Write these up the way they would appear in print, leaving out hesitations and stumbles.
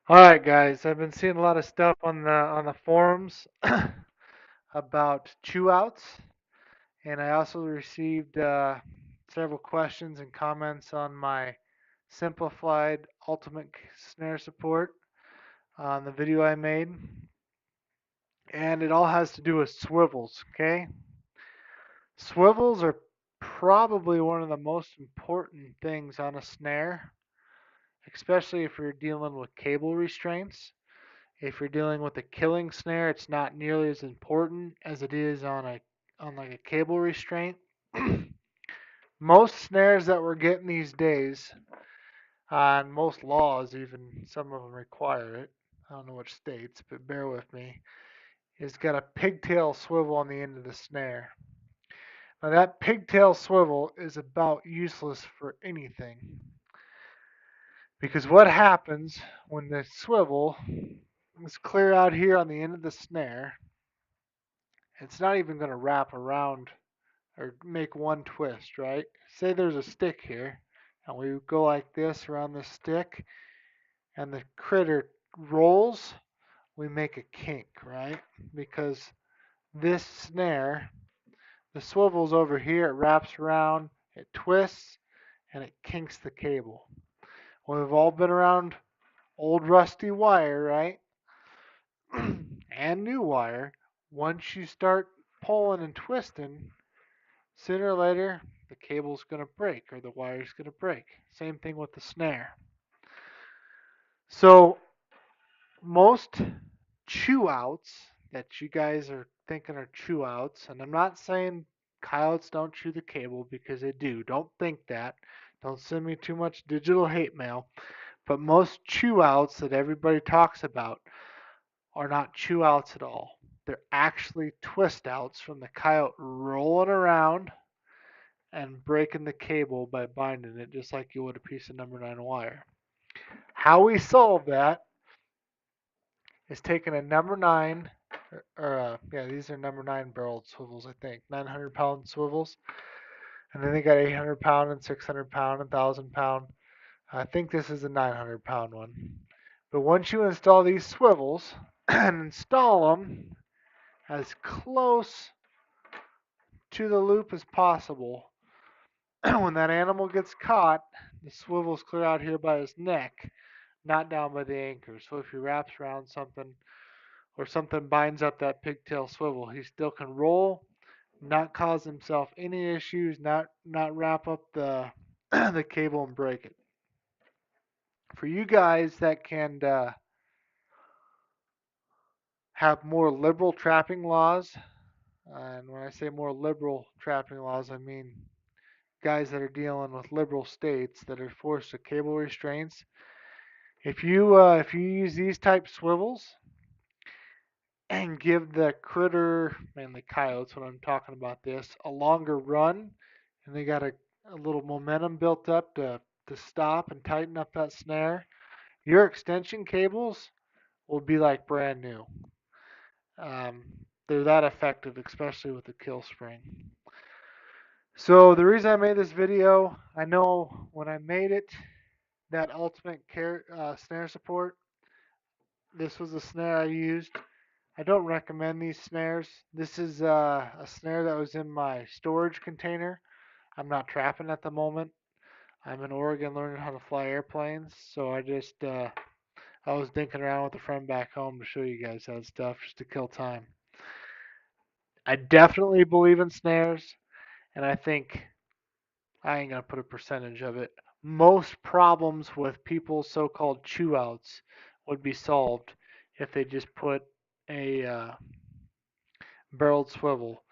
All right, guys. I've been seeing a lot of stuff on the forums about chew outs, and I also received several questions and comments on my simplified ultimate snare support on the video I made, and it all has to do with swivels. Okay, swivels are probably one of the most important things on a snare, especially if you're dealing with cable restraints. If you're dealing with a killing snare, it's not nearly as important as it is on like a cable restraint. Most snares that we're getting these days, and most laws even some of them require it. I don't know which states, but bear with me. It's got a pigtail swivel on the end of the snare. Now that pigtail swivel is about useless for anything because what happens when the swivel is clear out here on the end of the snare, it's not even going to wrap around or make one twist, right? Say there's a stick here, and we go like this around the stick, and the critter rolls, we make a kink, right? Because this snare, the swivel's over here, it wraps around, it twists, and it kinks the cable. Well, we've all been around old rusty wire, right? And new wire. Once you start pulling and twisting, sooner or later, the cable's going to break or the wire's going to break. Same thing with the snare. So, most chew outs that you guys are thinking are chew outs, and I'm not saying coyotes don't chew the cable because they do. Don't think that. Don't send me too much digital hate mail. But most chew outs that everybody talks about are not chew outs at all. They're actually twist outs from the coyote rolling around and breaking the cable by binding it just like you would a piece of number 9 wire. How we solve that is taking a number 9, yeah, these are number 9 barreled swivels, I think, 900-pound swivels, and then they got 800-pound and 600-pound and 1,000-pound. I think this is a 900-pound one. But once you install these swivels and install them as close to the loop as possible, when that animal gets caught, the swivel's clear out here by his neck, not down by the anchor. So if he wraps around something or something binds up that pigtail swivel, he still can roll, not cause himself any issues, not wrap up the the cable and break it. For you guys that can have more liberal trapping laws, and when I say more liberal trapping laws, I mean guys that are dealing with liberal states that are forced to cable restraints. If you use these type swivels and give the critter, mainly coyotes when I'm talking about this, a longer run, and they got a little momentum built up to stop and tighten up that snare, your extension cables will be like brand new. Um, they're that effective, especially with the kill spring. So the reason I made this video, I know when I made it, that ultimate snare support, this was the snare I used. I don't recommend these snares. This is a snare that was in my storage container. I'm not trapping at the moment. I'm in Oregon learning how to fly airplanes, so I was dinking around with a friend back home to show you guys that stuff just to kill time. I definitely believe in snares, and I think I ain't gonna put a percentage of it. Most problems with people's so-called chew outs would be solved if they just put a barreled swivel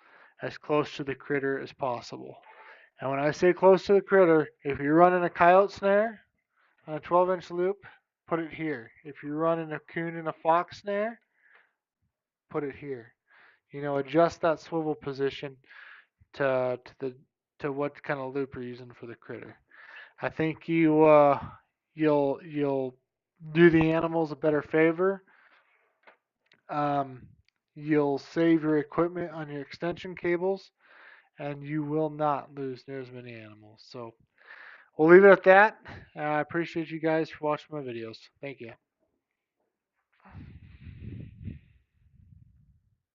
as close to the critter as possible. And when I say close to the critter, if you're running a coyote snare on a 12-inch loop, put it here. If you're running a coon and a fox snare, put it here. Adjust that swivel position to what kind of loop you're using for the critter. I think you'll do the animals a better favor. Um, you'll save your equipment on your extension cables, and you will not lose near as many animals. So we'll leave it at that. I appreciate you guys for watching my videos. Thank you.